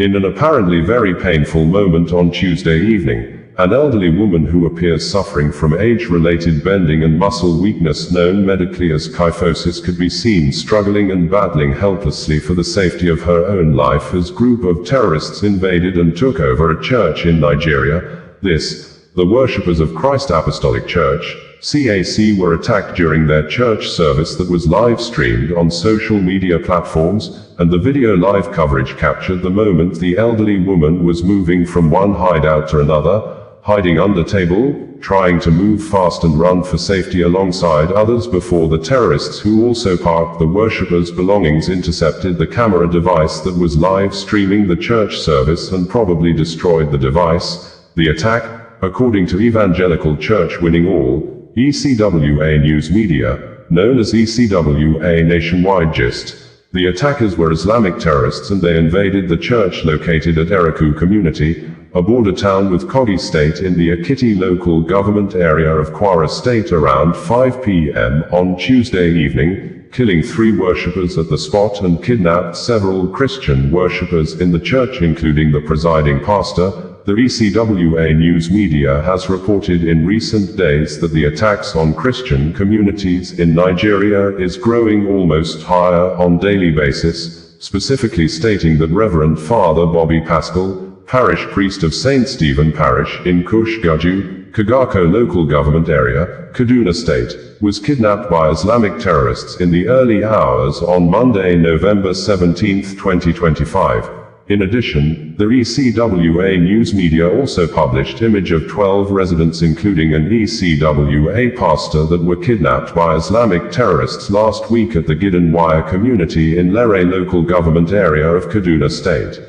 In an apparently very painful moment on Tuesday evening, an elderly woman who appears suffering from age-related bending and muscle weakness known medically as kyphosis could be seen struggling and battling helplessly for the safety of her own life as a group of terrorists invaded and took over a church in Nigeria. The worshippers of Christ Apostolic Church, CAC, were attacked during their church service that was live-streamed on social media platforms, and the video live coverage captured the moment the elderly woman was moving from one hideout to another, hiding under table, trying to move fast and run for safety alongside others before the terrorists, who also parked the worshippers' belongings, intercepted the camera device that was live streaming the church service and probably destroyed the device. The attack, according to Evangelical Church Winning All, ECWA News Media, known as ECWA Nationwide Gist. The attackers were Islamic terrorists and they invaded the church located at Eruku community, a border town with Kogi State in the Ekiti local government area of Kwara State around 5 p.m. on Tuesday evening, killing 3 worshippers at the spot and kidnapped several Christian worshippers in the church including the presiding pastor. The ECWA News Media has reported in recent days that the attacks on Christian communities in Nigeria is growing almost higher on daily basis, specifically stating that Reverend Father Bobby Pascal, parish priest of St. Stephen Parish in Kush Gaju, Kagako local government area, Kaduna State, was kidnapped by Islamic terrorists in the early hours on Monday, November 17, 2025. In addition, the ECWA News Media also published image of 12 residents including an ECWA pastor that were kidnapped by Islamic terrorists last week at the Gidanwaya community in Lere local government area of Kaduna State.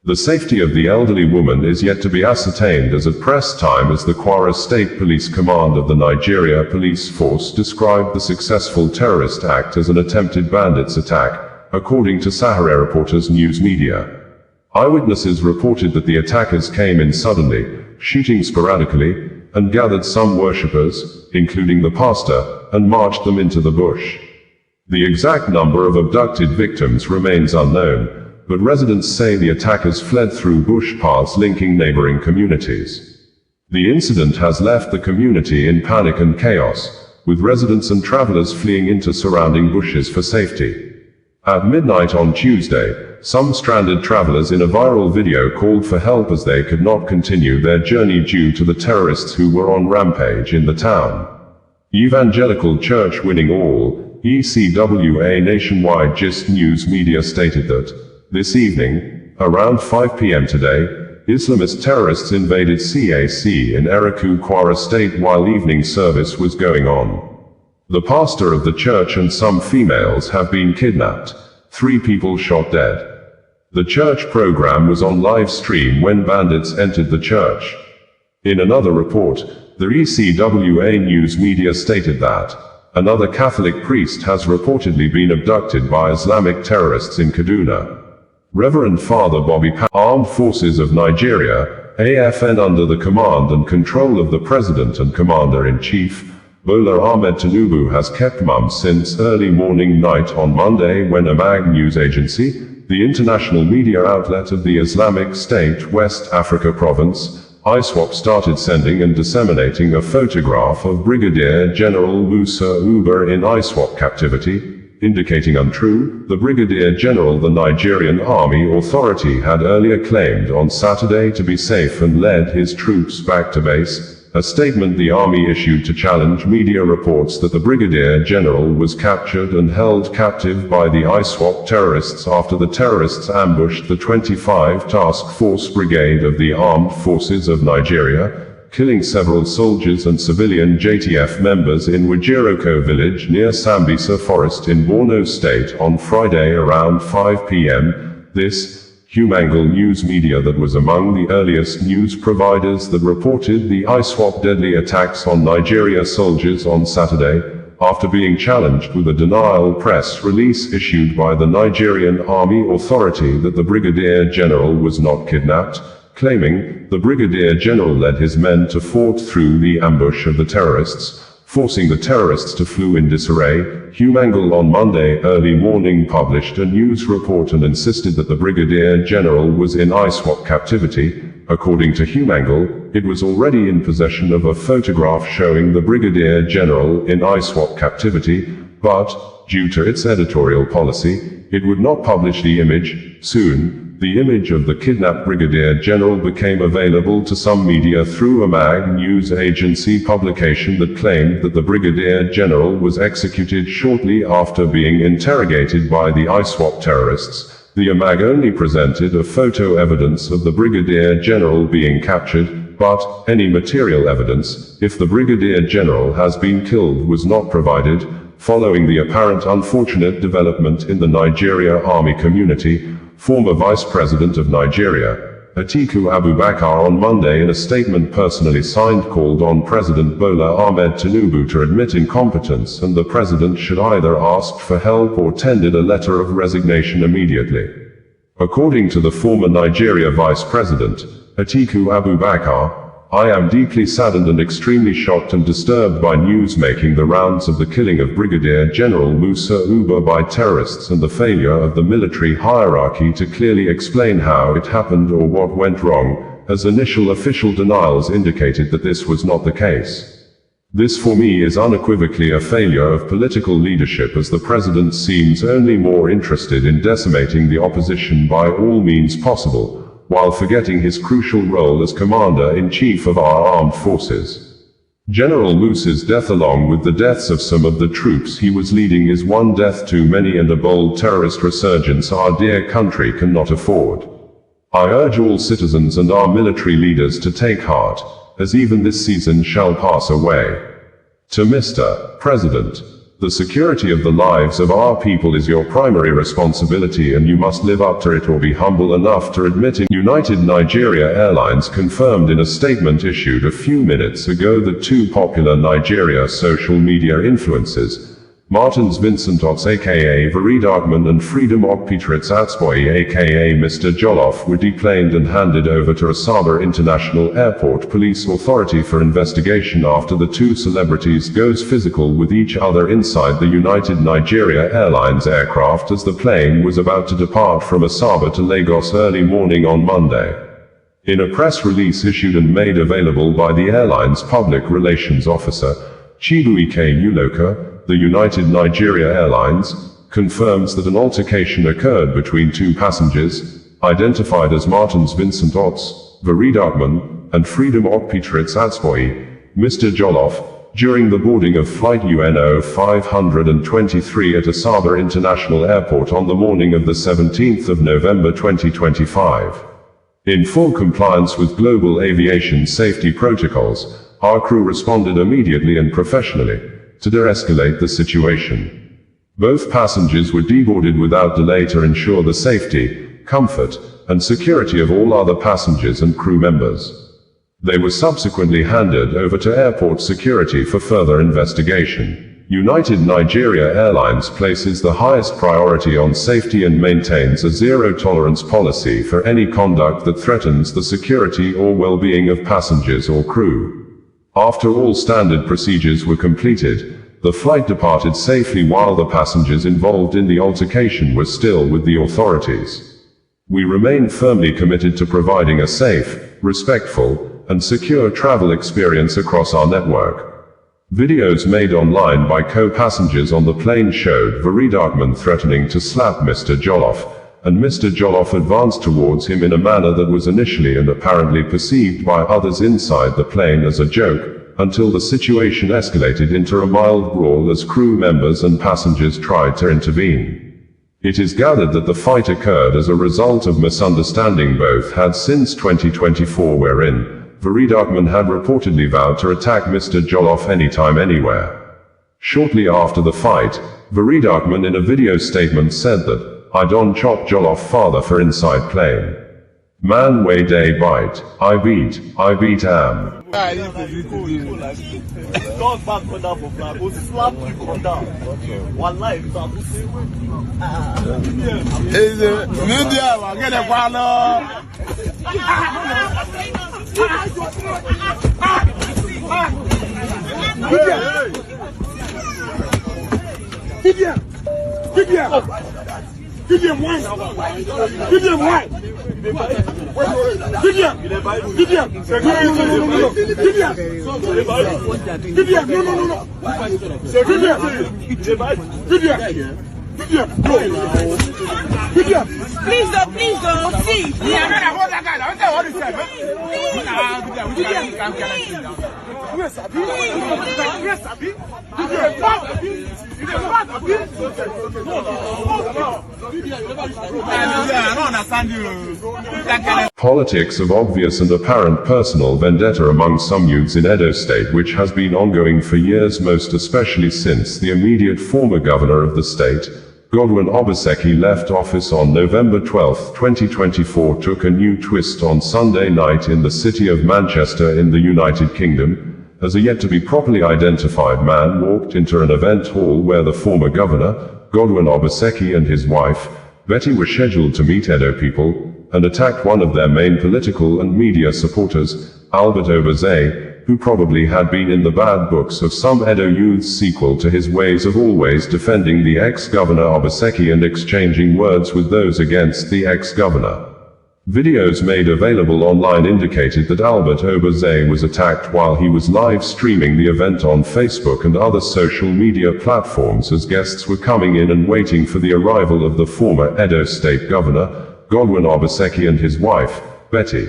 The safety of the elderly woman is yet to be ascertained as at press time, as the Kwara State Police Command of the Nigeria Police Force described the successful terrorist act as an attempted bandits attack, according to Sahara Reporters News Media. Eyewitnesses reported that the attackers came in suddenly, shooting sporadically, and gathered some worshippers, including the pastor, and marched them into the bush. The exact number of abducted victims remains unknown, but residents say the attackers fled through bush paths linking neighboring communities. The incident has left the community in panic and chaos, with residents and travelers fleeing into surrounding bushes for safety. At midnight on Tuesday, some stranded travelers in a viral video called for help as they could not continue their journey due to the terrorists who were on rampage in the town. Evangelical Church Winning All, ECWA Nationwide Gist News Media stated that, this evening, around 5 p.m. today, Islamist terrorists invaded CAC in Eruku, Kwara State while evening service was going on. The pastor of the church and some females have been kidnapped, 3 people shot dead. The church program was on live stream when bandits entered the church. In another report, the ECWA News Media stated that another Catholic priest has reportedly been abducted by Islamic terrorists in Kaduna. Reverend Father Bobby Pascal, Armed Forces of Nigeria, AFN, under the command and control of the President and Commander-in-Chief, Bola Ahmed Tinubu, has kept mum since early morning night on Monday when a MAG news agency, the international media outlet of the Islamic State West Africa province, ISWAP, started sending and disseminating a photograph of Brigadier General Musa Uba in ISWAP captivity, indicating untrue. The Brigadier General, the Nigerian Army authority, had earlier claimed on Saturday to be safe and led his troops back to base, a statement the Army issued to challenge media reports that the Brigadier General was captured and held captive by the ISWAP terrorists after the terrorists ambushed the 25 Task Force Brigade of the Armed Forces of Nigeria, killing several soldiers and civilian JTF members in Wajiroko village near Sambisa Forest in Borno State on Friday around 5 p.m. This Humangal News Media that was among the earliest news providers that reported the ISWAP deadly attacks on Nigeria soldiers on Saturday, after being challenged with a denial press release issued by the Nigerian Army authority that the Brigadier General was not kidnapped, claiming the Brigadier General led his men to fort through the ambush of the terrorists. forcing the terrorists to flee in disarray. Humangle on Monday early morning published a news report and insisted that the Brigadier General was in ISWAP captivity. According to Humangle, it was already in possession of a photograph showing the Brigadier General in ISWAP captivity, but, due to its editorial policy, it would not publish the image. Soon, the image of the kidnapped Brigadier General became available to some media through a MAG news agency publication that claimed that the Brigadier General was executed shortly after being interrogated by the ISWAP terrorists. The MAG only presented a photo evidence of the Brigadier General being captured, but any material evidence, if the Brigadier General has been killed, was not provided. Following the apparent unfortunate development in the Nigerian Army community, former Vice President of Nigeria, Atiku Abubakar on Monday in a statement personally signed called on President Bola Ahmed Tinubu to admit incompetence and the president should either ask for help or tendered a letter of resignation immediately. According to the former Nigeria Vice President, Atiku Abubakar, I am deeply saddened and extremely shocked and disturbed by news making the rounds of the killing of Brigadier General Musa Uba by terrorists and the failure of the military hierarchy to clearly explain how it happened or what went wrong, as initial official denials indicated that this was not the case. This for me is unequivocally a failure of political leadership, as the president seems only more interested in decimating the opposition by all means possible, while forgetting his crucial role as Commander-in-Chief of our armed forces. General Musa's death, along with the deaths of some of the troops he was leading, is one death too many and a bold terrorist resurgence our dear country cannot afford. I urge all citizens and our military leaders to take heart, as even this season shall pass away. To Mr. President, the security of the lives of our people is your primary responsibility and you must live up to it or be humble enough to admit it. United Nigeria Airlines confirmed in a statement issued a few minutes ago that two popular Nigeria social media influencers, Martins Vincent Ots aka Veridagman and Freedom Okpitritz Atsboy aka Mr. Jollof, were deplaned and handed over to Asaba International Airport Police Authority for investigation after the two celebrities goes physical with each other inside the United Nigeria Airlines aircraft as the plane was about to depart from Asaba to Lagos early morning on Monday. In a press release issued and made available by the airline's public relations officer, Chibuike Uloka, the United Nigeria Airlines confirms that an altercation occurred between two passengers, identified as Martins Vincent Ots, Veridagman, and Freedom Okpitritz Atsboy, Mr. Jollof, during the boarding of Flight UNO 523 at Asaba International Airport on the morning of the 17th of November 2025. In full compliance with global aviation safety protocols, our crew responded immediately and professionally to de-escalate the situation. Both passengers were deboarded without delay to ensure the safety, comfort, and security of all other passengers and crew members. They were subsequently handed over to airport security for further investigation. United Nigeria Airlines places the highest priority on safety and maintains a zero-tolerance policy for any conduct that threatens the security or well-being of passengers or crew. After all standard procedures were completed, the flight departed safely while the passengers involved in the altercation were still with the authorities. We remain firmly committed to providing a safe, respectful, and secure travel experience across our network. Videos made online by co-passengers on the plane showed Veridagman threatening to slap Mr. Jollof, and Mr. Jollof advanced towards him in a manner that was initially and apparently perceived by others inside the plane as a joke, until the situation escalated into a mild brawl as crew members and passengers tried to intervene. It is gathered that the fight occurred as a result of misunderstanding both had since 2024, wherein Veridagman had reportedly vowed to attack Mr. Jollof anytime anywhere. Shortly after the fight, Veridagman in a video statement said that, I don't chop Jollof father for inside plane. Man way day bite, I beat am. Dog back on that for flag, will slap you on that. One life, is it? Media, get a wallet. Please don't, see. Politics of obvious and apparent personal vendetta among some youths in Edo State, which has been ongoing for years, most especially since the immediate former governor of the state, Godwin Obaseki, left office on November 12, 2024, took a new twist on Sunday night in the city of Manchester in the United Kingdom, as a yet-to-be properly identified man walked into an event hall where the former governor, Godwin Obaseki, and his wife, Betty, were scheduled to meet Edo people, and attacked one of their main political and media supporters, Albert Obaze, who probably had been in the bad books of some Edo youth's sequel to his ways of always defending the ex-governor Obaseki and exchanging words with those against the ex-governor. Videos made available online indicated that Albert Obaze was attacked while he was live streaming the event on Facebook and other social media platforms as guests were coming in and waiting for the arrival of the former Edo State Governor, Godwin Obaseki, and his wife, Betty.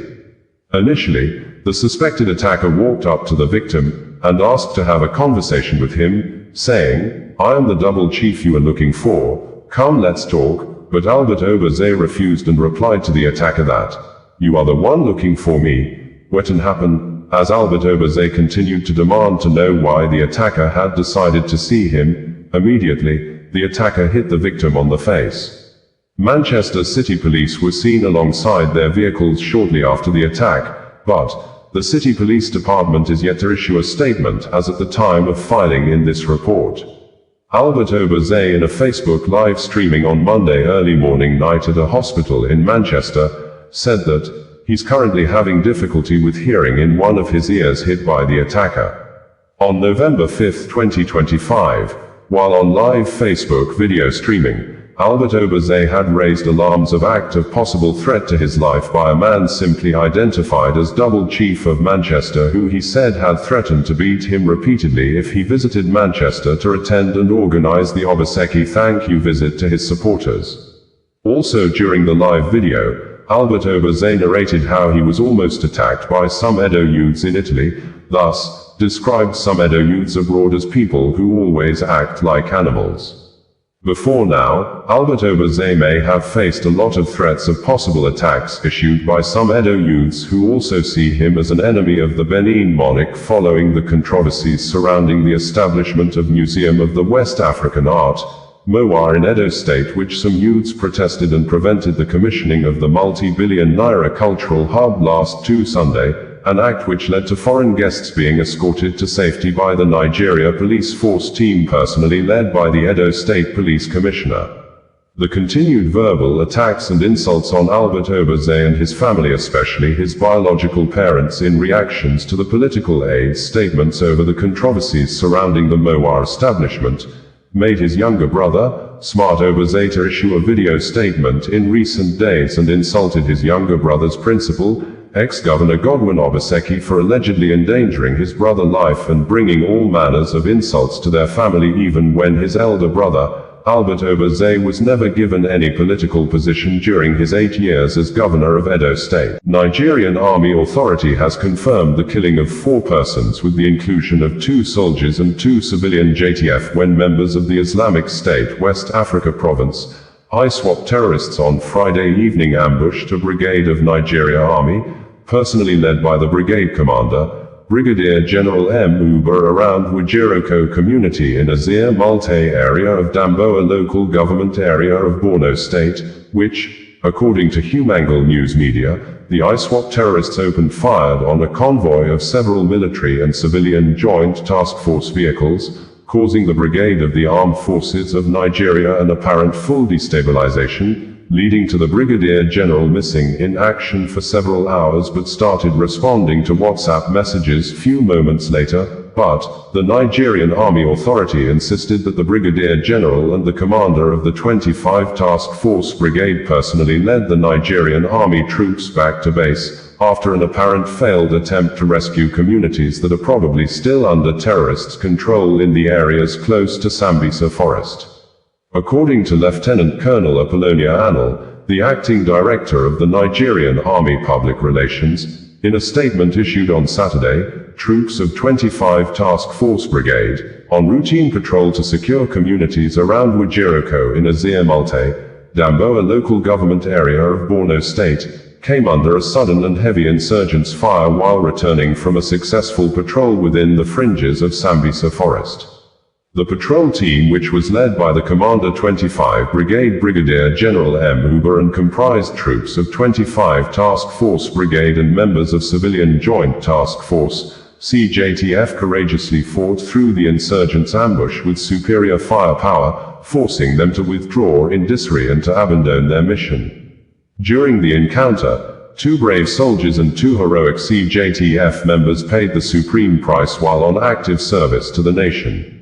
Initially, the suspected attacker walked up to the victim and asked to have a conversation with him, saying, "I am the double chief you are looking for, come let's talk," but Albert Obaze refused and replied to the attacker that, "You are the one looking for me." What happened? As Albert Obaze continued to demand to know why the attacker had decided to see him, immediately, the attacker hit the victim on the face. Manchester City Police were seen alongside their vehicles shortly after the attack, but the City Police Department is yet to issue a statement as at the time of filing in this report. Albert Obaze, in a Facebook live streaming on Monday early morning night at a hospital in Manchester, said that he's currently having difficulty with hearing in one of his ears hit by the attacker. On November 5, 2025, while on live Facebook video streaming, Albert Obaze had raised alarms of act of possible threat to his life by a man simply identified as Double Chief of Manchester, who he said had threatened to beat him repeatedly if he visited Manchester to attend and organize the Obaseki thank you visit to his supporters. Also during the live video, Albert Obaze narrated how he was almost attacked by some Edo youths in Italy, thus described some Edo youths abroad as people who always act like animals. Before now, Albert Obaze may have faced a lot of threats of possible attacks issued by some Edo youths who also see him as an enemy of the Benin monarch following the controversies surrounding the establishment of Museum of the West African Art, MOWA, in Edo State, which some youths protested and prevented the commissioning of the multi-billion naira cultural hub last Sunday, an act which led to foreign guests being escorted to safety by the Nigeria police force team personally led by the Edo State Police Commissioner. The continued verbal attacks and insults on Albert Obaze and his family, especially his biological parents, in reactions to the political aide's statements over the controversies surrounding the MOWA establishment, made his younger brother, Smart Obaze, to issue a video statement in recent days and insulted his younger brother's principal, ex-Governor Godwin Obaseki, for allegedly endangering his brother's life and bringing all manners of insults to their family, even when his elder brother, Albert Obaze, was never given any political position during his 8 years as governor of Edo State. Nigerian Army Authority has confirmed the killing of 4 persons with the inclusion of 2 soldiers and 2 civilian JTF when members of the Islamic State West Africa Province ISWAP terrorists on Friday evening ambushed a brigade of Nigerian Army, personally led by the brigade commander, Brigadier General M. Uber, around Wajiroko community in Azir Multe area of Damboa local government area of Borno State, which, according to Humangal News Media, the ISWAP terrorists opened fire on a convoy of several military and civilian joint task force vehicles, causing the brigade of the armed forces of Nigeria an apparent full destabilization, leading to the Brigadier General missing in action for several hours but started responding to WhatsApp messages few moments later, but the Nigerian Army Authority insisted that the Brigadier General and the commander of the 25 Task Force Brigade personally led the Nigerian Army troops back to base, after an apparent failed attempt to rescue communities that are probably still under terrorists' control in the areas close to Sambisa Forest. According to Lieutenant Colonel Apollonia Anil, the acting director of the Nigerian Army Public Relations, in a statement issued on Saturday, troops of 25 Task Force Brigade, on routine patrol to secure communities around Wajiroko in Azir Multe, Damboa local government area of Borno State, came under a sudden and heavy insurgents' fire while returning from a successful patrol within the fringes of Sambisa Forest. The patrol team, which was led by the Commander 25 Brigade Brigadier General M. Uber and comprised troops of 25 Task Force Brigade and members of Civilian Joint Task Force, CJTF, courageously fought through the insurgents' ambush with superior firepower, forcing them to withdraw in disarray and to abandon their mission. During the encounter, 2 brave soldiers and 2 heroic CJTF members paid the supreme price while on active service to the nation.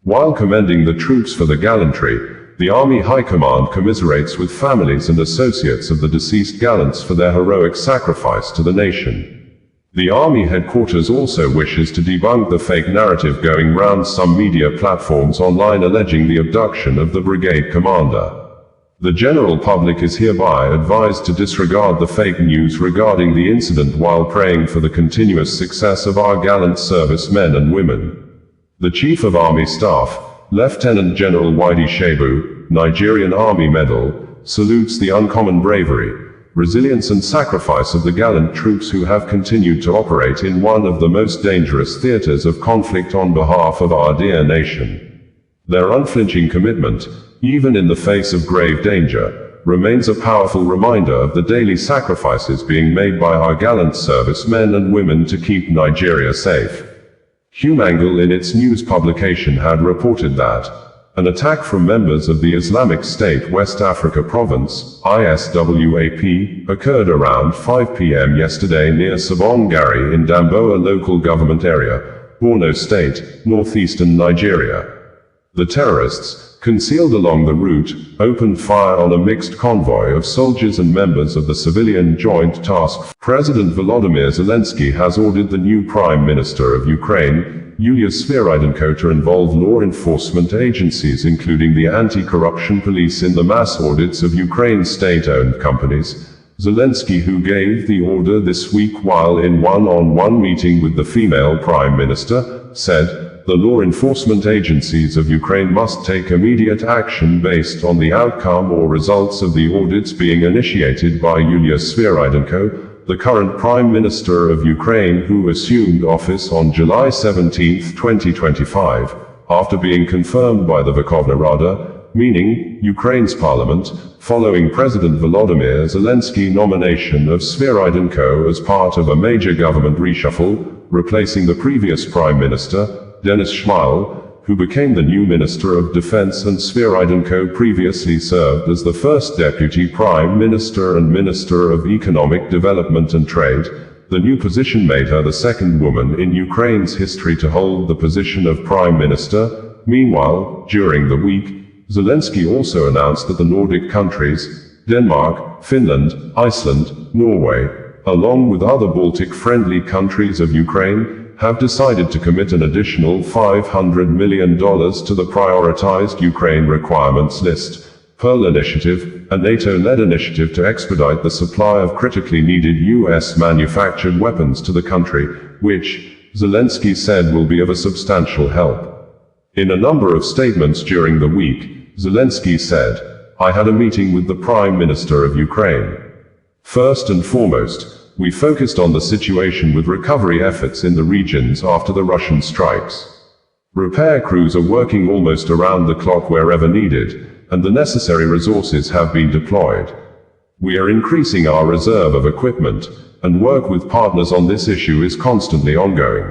While commending the troops for the gallantry, the Army High Command commiserates with families and associates of the deceased gallants for their heroic sacrifice to the nation. The Army headquarters also wishes to debunk the fake narrative going round some media platforms online alleging the abduction of the brigade commander. The general public is hereby advised to disregard the fake news regarding the incident while praying for the continuous success of our gallant servicemen and women. The Chief of Army Staff, Lieutenant General Wide Shebu, Nigerian Army Medal, salutes the uncommon bravery, resilience and sacrifice of the gallant troops who have continued to operate in one of the most dangerous theaters of conflict on behalf of our dear nation. Their unflinching commitment, even in the face of grave danger, remains a powerful reminder of the daily sacrifices being made by our gallant servicemen and women to keep Nigeria safe. Humangle in its news publication had reported that an attack from members of the Islamic State West Africa Province, ISWAP, occurred around 5 p.m. yesterday near Sabongari in Damboa local government area, Borno State, northeastern Nigeria. The terrorists, concealed along the route, opened fire on a mixed convoy of soldiers and members of the Civilian Joint Task Force. President Volodymyr Zelensky has ordered the new Prime Minister of Ukraine, Yulia Sviridenko, to involve law enforcement agencies including the anti-corruption police in the mass audits of Ukraine's state-owned companies. Zelensky, who gave the order this week while in one-on-one meeting with the female Prime Minister, said, "The law enforcement agencies of Ukraine must take immediate action based on the outcome or results of the audits being initiated by Yulia Sviridenko, the current Prime Minister of Ukraine, who assumed office on July 17, 2025, after being confirmed by the Verkhovna Rada, meaning Ukraine's parliament, following President Volodymyr Zelensky's nomination of Sviridenko as part of a major government reshuffle, replacing the previous Prime Minister, Denis Shmyhal, who became the new Minister of Defense, and Sviridenko previously served as the first Deputy Prime Minister and Minister of Economic Development and Trade. The new position made her the second woman in Ukraine's history to hold the position of Prime Minister. Meanwhile, during the week, Zelensky also announced that the Nordic countries, Denmark, Finland, Iceland, Norway, along with other Baltic-friendly countries of Ukraine, have decided to commit an additional $500 million to the prioritized Ukraine requirements list, Pearl Initiative, a NATO-led initiative to expedite the supply of critically needed US-manufactured weapons to the country, which, Zelensky said, will be of a substantial help. In a number of statements during the week, Zelensky said, "I had a meeting with the Prime Minister of Ukraine. First and foremost, we focused on the situation with recovery efforts in the regions after the Russian strikes. Repair crews are working almost around the clock wherever needed, and the necessary resources have been deployed. We are increasing our reserve of equipment, and work with partners on this issue is constantly ongoing."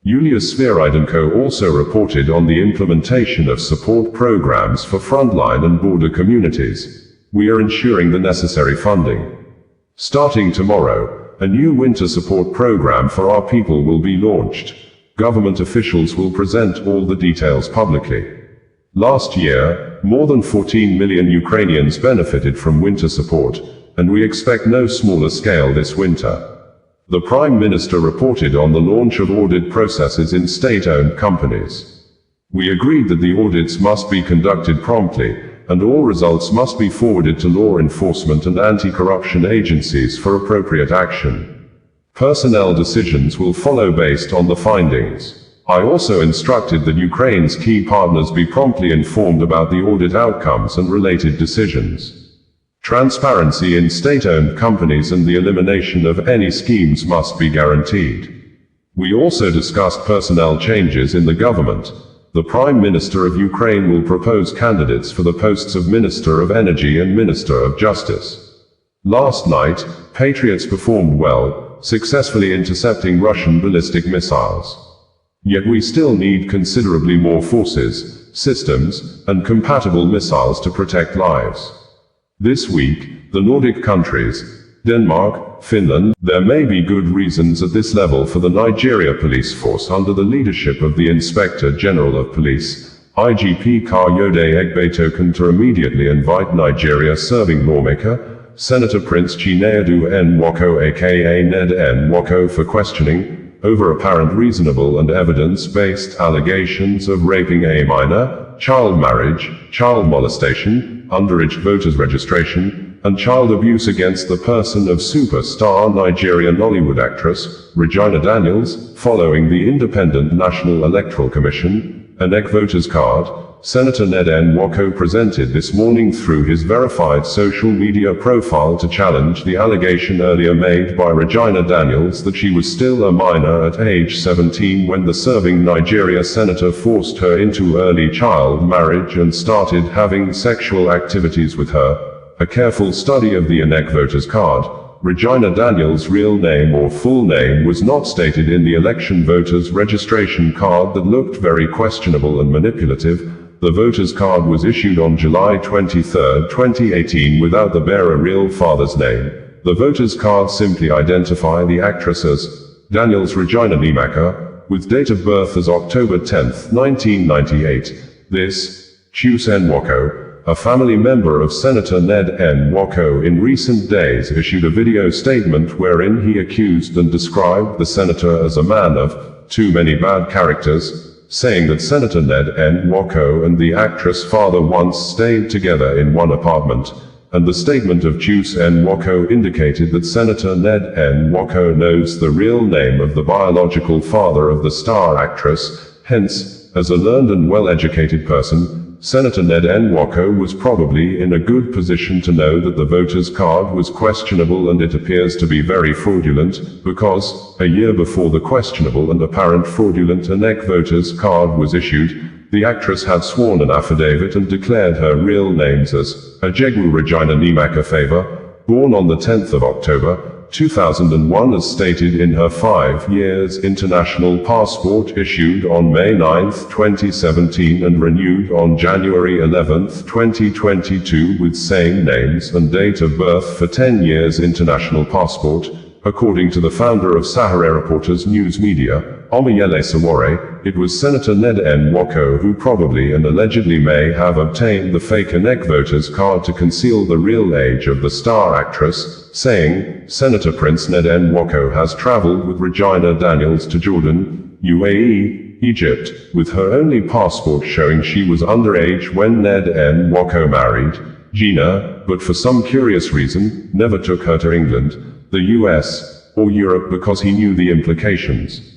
Yulia Sviridenko also reported on the implementation of support programs for frontline and border communities. "We are ensuring the necessary funding. Starting tomorrow, a new winter support program for our people will be launched. Government officials will present all the details publicly. Last year, more than 14 million Ukrainians benefited from winter support, and we expect no smaller scale this winter. The Prime Minister reported on the launch of audit processes in state-owned companies. We agreed that the audits must be conducted promptly, and all results must be forwarded to law enforcement and anti-corruption agencies for appropriate action. Personnel decisions will follow based on the findings. I also instructed that Ukraine's key partners be promptly informed about the audit outcomes and related decisions. Transparency in state-owned companies and the elimination of any schemes must be guaranteed. We also discussed personnel changes in the government. The Prime Minister of Ukraine will propose candidates for the posts of Minister of Energy and Minister of Justice. Last night, Patriots performed well, successfully intercepting Russian ballistic missiles. Yet we still need considerably more forces, systems, and compatible missiles to protect lives. This week, the Nordic countries, Denmark, Finland, there may be good reasons at this level for the Nigeria police force under the leadership of the Inspector General of Police, IGP Kayode Egbetoken, to immediately invite Nigeria-serving lawmaker, Senator Prince Chinedu Nwoko aka Ned Nwoko, for questioning over apparent reasonable and evidence-based allegations of raping a minor, child marriage, child molestation, underage voters registration, and child abuse against the person of superstar Nigerian Nollywood actress, Regina Daniels, following the Independent National Electoral Commission, INEC voters card, Senator Ned Nwoko presented this morning through his verified social media profile to challenge the allegation earlier made by Regina Daniels that she was still a minor at age 17 when the serving Nigeria senator forced her into early child marriage and started having sexual activities with her. A careful study of the INEC voters card, Regina Daniels' real name or full name was not stated in the election voters registration card that looked very questionable and manipulative. The voters card was issued on July 23, 2018 without the bearer real father's name. The voters card simply identify the actress as Daniels Regina Nimaka, with date of birth as October 10, 1998. This, Chius Nwoko, a family member of Senator Ned Nwoko, in recent days issued a video statement wherein he accused and described the senator as a man of too many bad characters, saying that Senator Ned Nwoko and the actress' father once stayed together in one apartment, and the statement of Chius Nwoko indicated that Senator Ned Nwoko knows the real name of the biological father of the star actress. Hence, as a learned and well-educated person, Senator Ned Nwoko was probably in a good position to know that the voters card was questionable, and it appears to be very fraudulent, because, a year before the questionable and apparent fraudulent INEC voters card was issued, the actress had sworn an affidavit and declared her real names as Ajegwu Regina Nimaka Favor, born on the 10th of October, 2001, as stated in her 5 years international passport issued on May 9, 2017 and renewed on January 11, 2022 with same names and date of birth for 10 years international passport. According to the founder of Sahara Reporters News Media, Omoyele Sowore, it was Senator Ned Nwoko who probably and allegedly may have obtained the fake INEC voters card to conceal the real age of the star actress, saying, Senator Prince Ned Nwoko has traveled with Regina Daniels to Jordan, UAE, Egypt, with her only passport showing she was underage when Ned Nwoko married Gina, but for some curious reason, never took her to England, the US, or Europe because he knew the implications.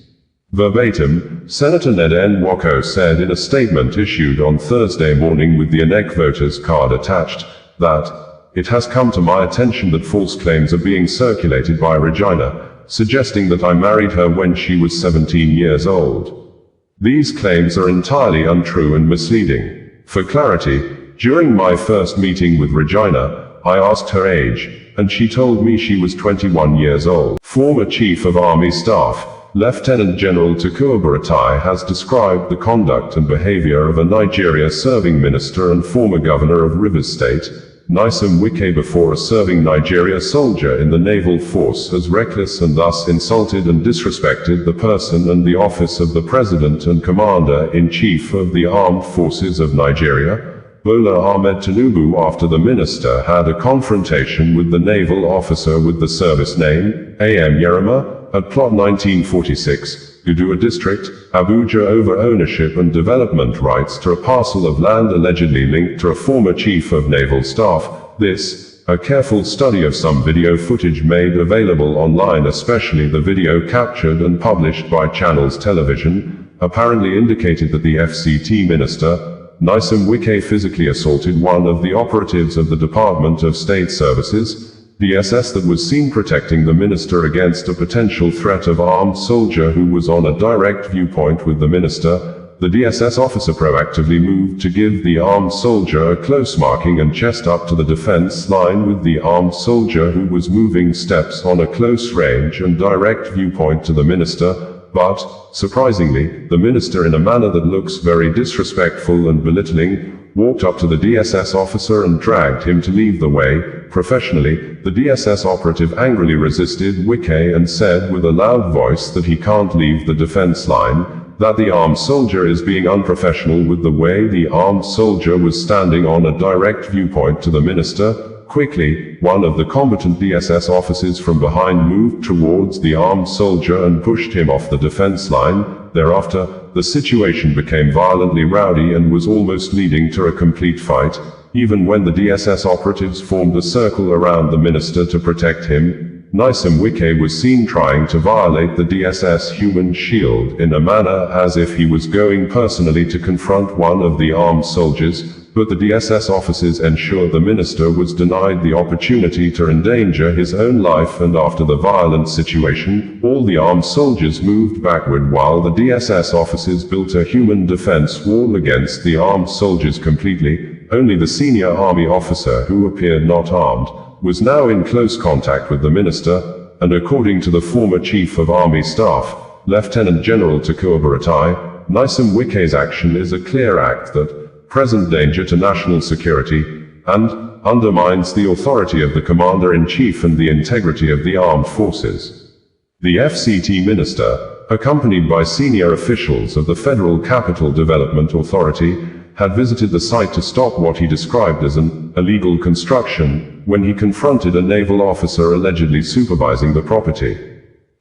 Verbatim, Senator Ned Nwoko said in a statement issued on Thursday morning with the INEC voters card attached, that, it has come to my attention that false claims are being circulated by Regina, suggesting that I married her when she was 17 years old. These claims are entirely untrue and misleading. For clarity, during my first meeting with Regina, I asked her age, and she told me she was 21 years old. Former Chief of Army Staff, Lieutenant General Tukur Buratai, has described the conduct and behavior of a Nigeria-serving minister and former governor of Rivers State, Nyesom Wike before a serving Nigeria soldier in the naval force as reckless and thus insulted and disrespected the person and the office of the President and Commander-in-Chief of the Armed Forces of Nigeria, Bola Ahmed Tinubu, after the minister had a confrontation with the naval officer with the service name, A.M. Yerima, at Plot 1946, Gudua District, Abuja, over ownership and development rights to a parcel of land allegedly linked to a former chief of naval staff. This, a careful study of some video footage made available online, especially the video captured and published by Channels Television, apparently indicated that the FCT minister, Nyesom Wike, physically assaulted one of the operatives of the Department of State Services, DSS, that was seen protecting the minister against a potential threat of armed soldier who was on a direct viewpoint with the minister. The DSS officer proactively moved to give the armed soldier a close marking and chest up to the defense line, with the armed soldier who was moving steps on a close range and direct viewpoint to the minister. But, surprisingly, the minister, in a manner that looks very disrespectful and belittling, walked up to the DSS officer and dragged him to leave the way. Professionally, the DSS operative angrily resisted Wike and said with a loud voice that he can't leave the defense line, that the armed soldier is being unprofessional with the way the armed soldier was standing on a direct viewpoint to the minister. Quickly, one of the combatant DSS officers from behind moved towards the armed soldier and pushed him off the defense line. Thereafter, the situation became violently rowdy and was almost leading to a complete fight, even when the DSS operatives formed a circle around the minister to protect him. Nyesom Wike was seen trying to violate the DSS human shield in a manner as if he was going personally to confront one of the armed soldiers, but the DSS officers ensured the minister was denied the opportunity to endanger his own life, and after the violent situation, all the armed soldiers moved backward while the DSS officers built a human defense wall against the armed soldiers completely. Only the senior army officer, who appeared not armed, was now in close contact with the minister, and according to the former chief of army staff, Lieutenant General Takuba Baratai, Nyesom Wike's action is a clear act that presents danger to national security, and undermines the authority of the Commander-in-Chief and the integrity of the armed forces. The FCT minister, accompanied by senior officials of the Federal Capital Development Authority, had visited the site to stop what he described as an illegal construction, when he confronted a naval officer allegedly supervising the property.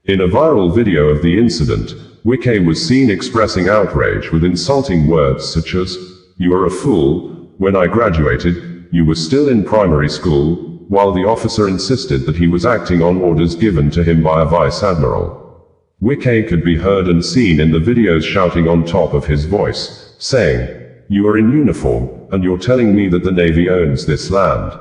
In a viral video of the incident, Wike was seen expressing outrage with insulting words such as, "You are a fool, when I graduated, you were still in primary school," while the officer insisted that he was acting on orders given to him by a vice admiral. Wike could be heard and seen in the videos shouting on top of his voice, saying, "You are in uniform, and you're telling me that the Navy owns this land?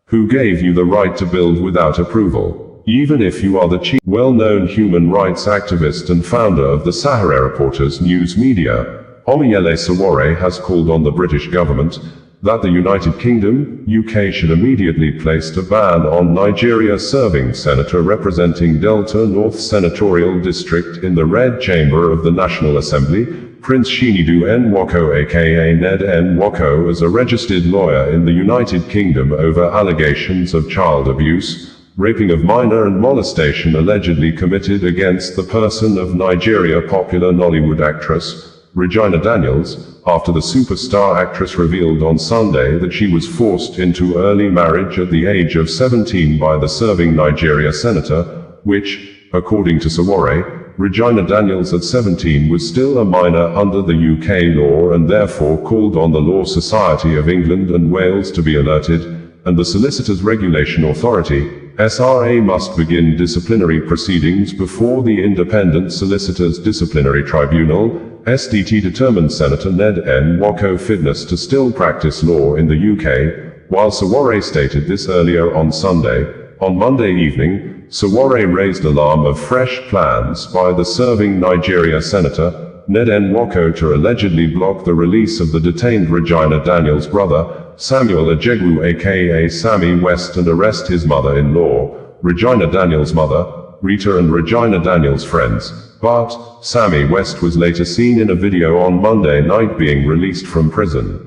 Who gave you the right to build without approval? Even if you are the chief." Well-known human rights activist and founder of the Sahara Reporters news media, Omiyele Sowore, has called on the British government that the United Kingdom, UK, should immediately place a ban on Nigeria serving senator representing Delta North Senatorial District in the Red Chamber of the National Assembly, Prince Chinedu Nwoko aka Ned Nwoko, as a registered lawyer in the United Kingdom over allegations of child abuse, raping of minor and molestation allegedly committed against the person of Nigeria popular Nollywood actress Regina Daniels, after the superstar actress revealed on Sunday that she was forced into early marriage at the age of 17 by the serving Nigeria senator, which, according to Sowore, Regina Daniels at 17 was still a minor under the UK law and therefore called on the Law Society of England and Wales to be alerted, and the Solicitors Regulation Authority, SRA, must begin disciplinary proceedings before the Independent Solicitors Disciplinary Tribunal, SDT, determined Senator Ned Nwoko fitness to still practice law in the UK, while Sowore stated this earlier on Sunday. On Monday evening, Sowore raised alarm of fresh plans by the serving Nigeria Senator, Ned Nwoko, to allegedly block the release of the detained Regina Daniels' brother, Samuel Ejegwu aka Sammy West, and arrest his mother-in-law, Regina Daniels' mother, Rita, and Regina Daniels' friends. But Sammy West was later seen in a video on Monday night being released from prison.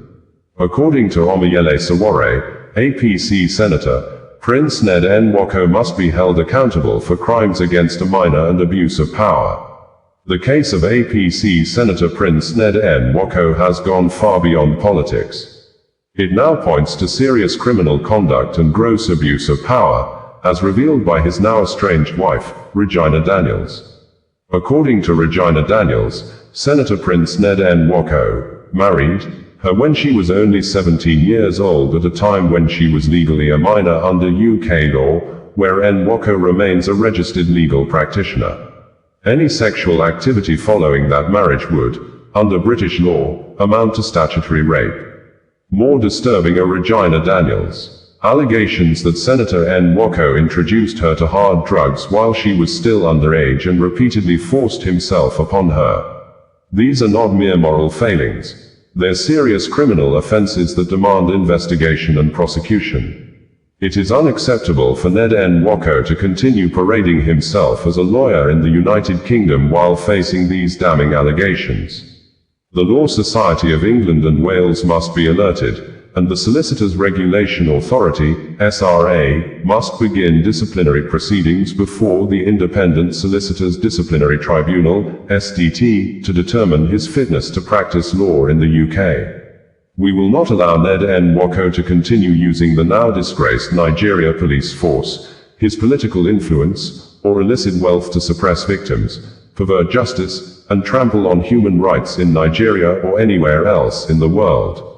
According to Omiyele Sowore, APC Senator, Prince Ned Nwoko must be held accountable for crimes against a minor and abuse of power. The case of APC Senator Prince Ned Nwoko has gone far beyond politics. It now points to serious criminal conduct and gross abuse of power, as revealed by his now estranged wife, Regina Daniels. According to Regina Daniels, Senator Prince Ned Nwoko married her when she was only 17 years old at a time when she was legally a minor under UK law, where Nwoko remains a registered legal practitioner. Any sexual activity following that marriage would, under British law, amount to statutory rape. More disturbing are Regina Daniels' allegations that Senator Nwoko introduced her to hard drugs while she was still underage and repeatedly forced himself upon her. These are not mere moral failings. They're serious criminal offenses that demand investigation and prosecution. It is unacceptable for Ned Nwoko to continue parading himself as a lawyer in the United Kingdom while facing these damning allegations. The Law Society of England and Wales must be alerted, and the Solicitors Regulation Authority, SRA, must begin disciplinary proceedings before the Independent Solicitors Disciplinary Tribunal, SDT, to determine his fitness to practice law in the UK. We will not allow Ned Nwoko to continue using the now disgraced Nigeria police force, his political influence, or illicit wealth to suppress victims, pervert justice, and trample on human rights in Nigeria or anywhere else in the world.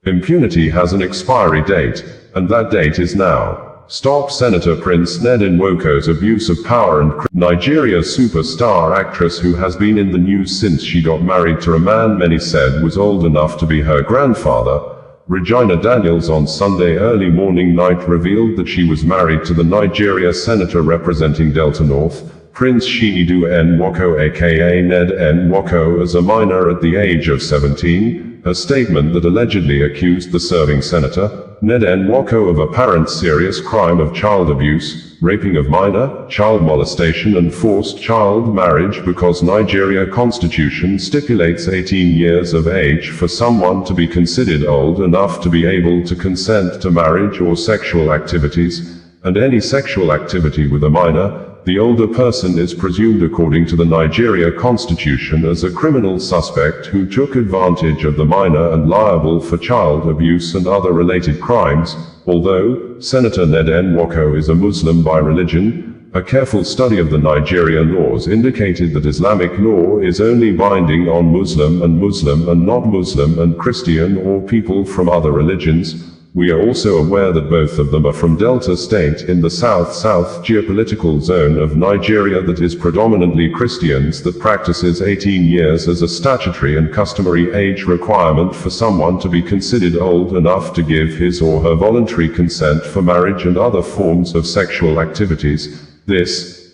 Impunity has an expiry date, and that date is now. Stop Senator Prince Ned Nwoko's abuse of power and Nigeria superstar actress who has been in the news since she got married to a man many said was old enough to be her grandfather. Regina Daniels on Sunday early morning night revealed that she was married to the Nigeria senator representing Delta North, Prince Chinedu Nwoko aka Ned Nwoko, as a minor at the age of 17, a statement that allegedly accused the serving senator, Ned Nwoko, of apparent serious crime of child abuse, raping of minor, child molestation and forced child marriage because Nigeria constitution stipulates 18 years of age for someone to be considered old enough to be able to consent to marriage or sexual activities, and any sexual activity with a minor. The older person is presumed according to the Nigeria constitution as a criminal suspect who took advantage of the minor and liable for child abuse and other related crimes. Although Senator Ned Nwoko is a Muslim by religion, a careful study of the Nigeria laws indicated that Islamic law is only binding on Muslim and not Muslim and Christian or people from other religions. We are also aware that both of them are from Delta State in the south-south geopolitical zone of Nigeria that is predominantly Christians, that practices 18 years as a statutory and customary age requirement for someone to be considered old enough to give his or her voluntary consent for marriage and other forms of sexual activities.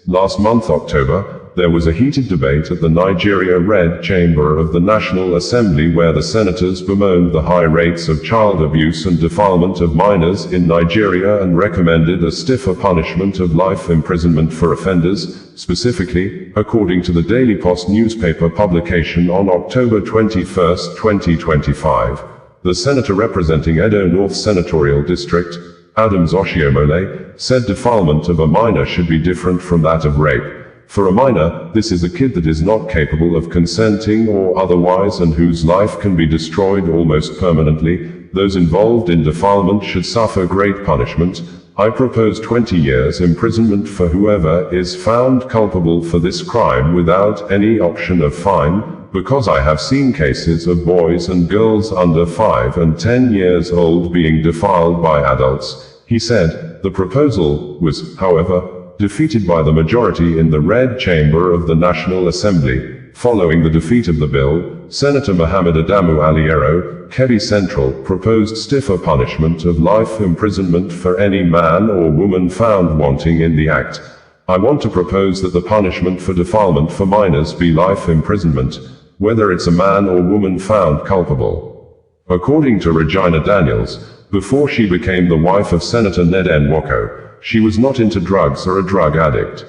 Last month October, there was a heated debate at the Nigeria Red Chamber of the National Assembly where the senators bemoaned the high rates of child abuse and defilement of minors in Nigeria and recommended a stiffer punishment of life imprisonment for offenders. Specifically, according to the Daily Post newspaper publication on October 21, 2025, the senator representing Edo North Senatorial District, Adams Oshiomhole, said defilement of a minor should be different from that of rape. For a minor, this is a kid that is not capable of consenting or otherwise and whose life can be destroyed almost permanently. Those involved in defilement should suffer great punishment. I propose 20 years imprisonment for whoever is found culpable for this crime without any option of fine, because I have seen cases of boys and girls under 5 and 10 years old being defiled by adults, he said. The proposal was, however, defeated by the majority in the Red Chamber of the National Assembly. Following the defeat of the bill, Senator Muhammad Adamu Aliero, Kebbi Central, proposed stiffer punishment of life imprisonment for any man or woman found wanting in the act. I want to propose that the punishment for defilement for minors be life imprisonment, whether it's a man or woman found culpable. According to Regina Daniels, before she became the wife of Senator Ned Nwoko, she was not into drugs or a drug addict.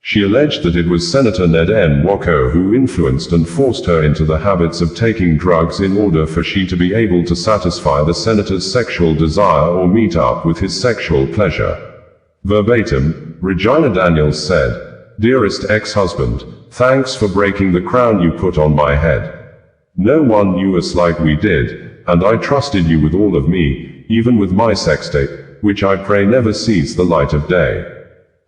She alleged that it was Senator Ned Nwoko who influenced and forced her into the habits of taking drugs in order for she to be able to satisfy the senator's sexual desire or meet up with his sexual pleasure. Verbatim, Regina Daniels said, "Dearest ex-husband, thanks for breaking the crown you put on my head. No one knew us like we did, and I trusted you with all of me, even with my sex tape, which I pray never sees the light of day.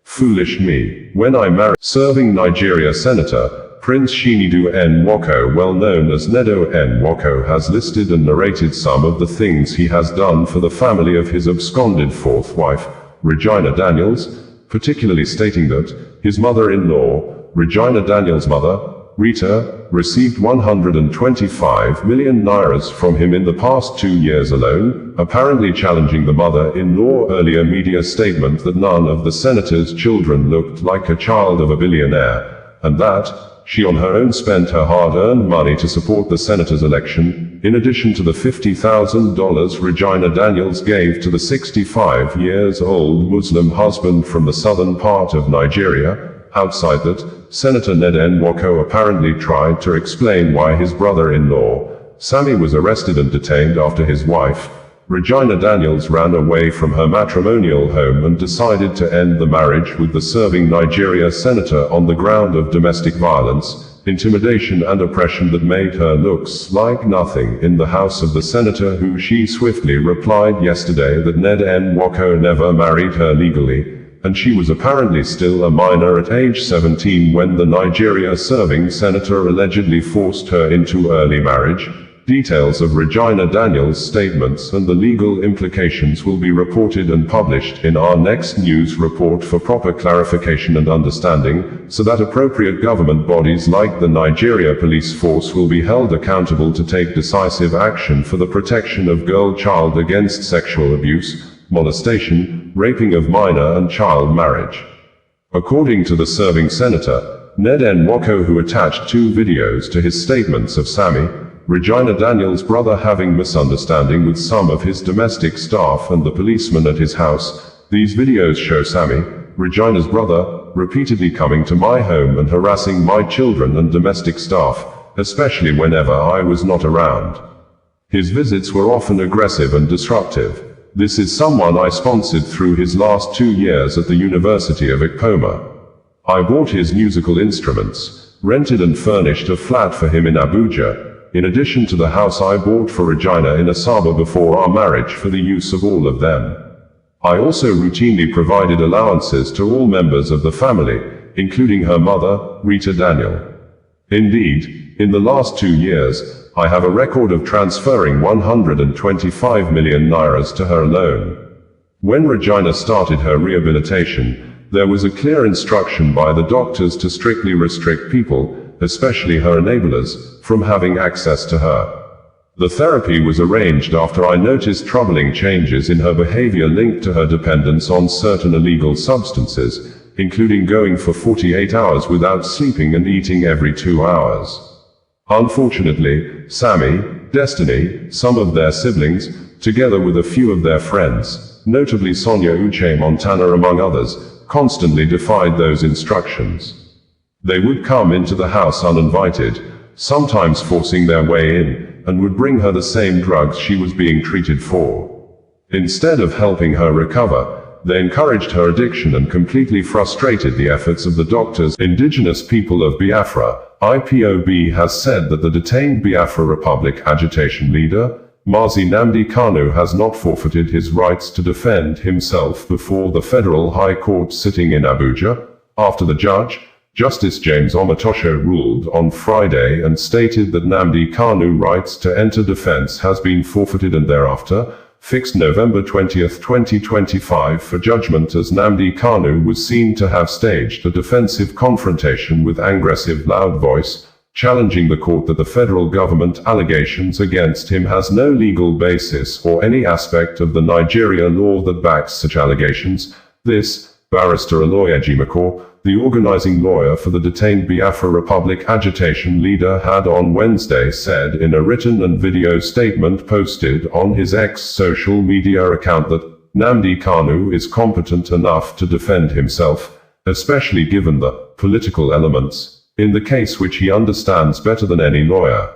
Foolish me. When I married serving Nigeria Senator, Prince Chinedu Nwoko, well known as Nedo Nwoko, has listed and narrated some of the things he has done for the family of his absconded fourth wife, Regina Daniels, particularly stating that his mother-in-law, Regina Daniels' mother, Rita, received 125 million nairas from him in the past 2 years alone, apparently challenging the mother-in-law earlier media statement that none of the senator's children looked like a child of a billionaire, and that she on her own spent her hard-earned money to support the senator's election, in addition to the $50,000 Regina Daniels gave to the 65-year-old Muslim husband from the southern part of Nigeria. Outside that, Senator Ned Nwoko apparently tried to explain why his brother-in-law, Sammy, was arrested and detained after his wife, Regina Daniels, ran away from her matrimonial home and decided to end the marriage with the serving Nigeria senator on the ground of domestic violence, intimidation and oppression that made her look like nothing in the house of the senator, who she swiftly replied yesterday that Ned Nwoko never married her legally, and she was apparently still a minor at age 17 when the Nigeria serving senator allegedly forced her into early marriage. Details of Regina Daniels' statements and the legal implications will be reported and published in our next news report for proper clarification and understanding, so that appropriate government bodies like the Nigeria Police Force will be held accountable to take decisive action for the protection of girl-child against sexual abuse, molestation, raping of minor and child marriage. According to the serving senator, Ned Nwoko, who attached 2 videos to his statements of Sammy, Regina Daniels' brother, having misunderstanding with some of his domestic staff and the policeman at his house. These videos show Sammy, Regina's brother, repeatedly coming to my home and harassing my children and domestic staff, especially whenever I was not around. His visits were often aggressive and disruptive. This is someone I sponsored through his last 2 years at the University of Ikpoma. I bought his musical instruments, rented and furnished a flat for him in Abuja, in addition to the house I bought for Regina in Asaba before our marriage for the use of all of them. I also routinely provided allowances to all members of the family, including her mother, Rita Daniel. Indeed, in the last 2 years, I have a record of transferring 125 million nairas to her alone. When Regina started her rehabilitation, there was a clear instruction by the doctors to strictly restrict people, especially her enablers, from having access to her. The therapy was arranged after I noticed troubling changes in her behavior linked to her dependence on certain illegal substances, including going for 48 hours without sleeping and eating every 2 hours. Unfortunately, Sammy, Destiny, some of their siblings, together with a few of their friends, notably Sonia Uche Montana among others, constantly defied those instructions. They would come into the house uninvited, sometimes forcing their way in, and would bring her the same drugs she was being treated for. Instead of helping her recover, they encouraged her addiction and completely frustrated the efforts of the doctors. Indigenous People of Biafra, IPOB, has said that the detained Biafra Republic agitation leader, Mazi Nnamdi Kanu, has not forfeited his rights to defend himself before the Federal High Court sitting in Abuja, after the judge, Justice James Omotosho, ruled on Friday and stated that Nnamdi Kanu's rights to enter defense has been forfeited and thereafter fixed November 20, 2025 for judgment, as Nnamdi Kanu was seen to have staged a defensive confrontation with aggressive loud voice, challenging the court that the federal government allegations against him has no legal basis or any aspect of the Nigeria law that backs such allegations. This, Barrister Aloy Ejimako, the organizing lawyer for the detained Biafra Republic agitation leader, had on Wednesday said in a written and video statement posted on his X social media account that Nnamdi Kanu is competent enough to defend himself, especially given the political elements, in the case which he understands better than any lawyer.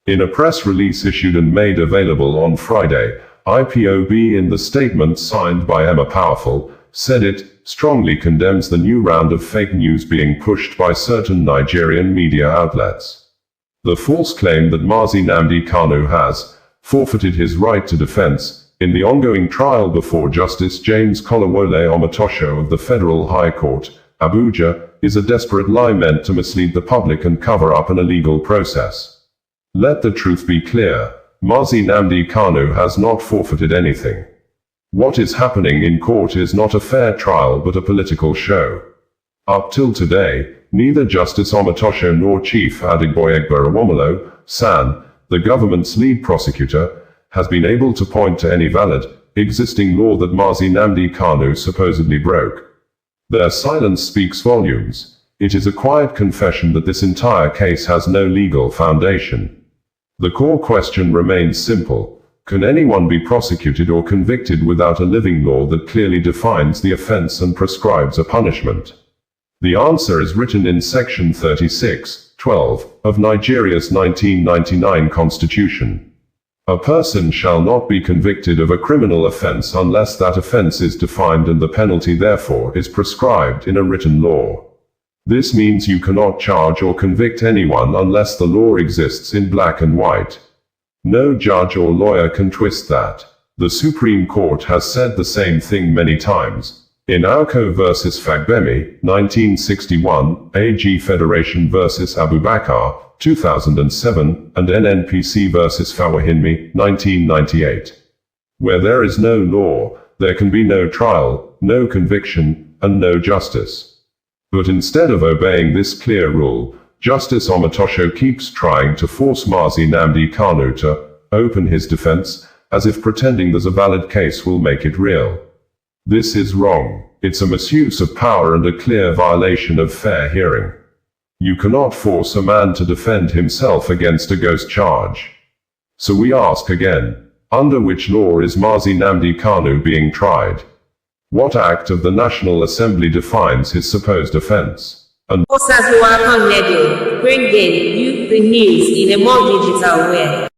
In a press release issued and made available on Friday, IPOB, in the statement signed by Emma Powerful, said it strongly condemns the new round of fake news being pushed by certain Nigerian media outlets. The false claim that Mazi Nnamdi Kanu has forfeited his right to defense in the ongoing trial before Justice James Kolawole Omotosho of the Federal High Court, Abuja, is a desperate lie meant to mislead the public and cover up an illegal process. Let the truth be clear, Mazi Nnamdi Kanu has not forfeited anything. What is happening in court is not a fair trial but a political show. Up till today, neither Justice Omotosho nor Chief Adigboyegbere San, the government's lead prosecutor, has been able to point to any valid, existing law that Mazi Nnamdi Kanu supposedly broke. Their silence speaks volumes. It is a quiet confession that this entire case has no legal foundation. The core question remains simple. Can anyone be prosecuted or convicted without a living law that clearly defines the offense and prescribes a punishment? The answer is written in Section 36(12) of Nigeria's 1999 Constitution. A person shall not be convicted of a criminal offense unless that offense is defined and the penalty therefore is prescribed in a written law. This means you cannot charge or convict anyone unless the law exists in black and white. No judge or lawyer can twist that. The Supreme Court has said the same thing many times. In Auko vs. Fagbemi, 1961, AG Federation vs. Abubakar, 2007, and NNPC vs. Fawahinmi, 1998. Where there is no law, there can be no trial, no conviction, and no justice. But instead of obeying this clear rule, Justice Omotosho keeps trying to force Mazi Nnamdi Kanu to open his defense, as if pretending there's a valid case will make it real. This is wrong. It's a misuse of power and a clear violation of fair hearing. You cannot force a man to defend himself against a ghost charge. So we ask again, under which law is Mazi Nnamdi Kanu being tried? What act of the National Assembly defines his supposed offense? Brigade, bringing you the news in a more digital way.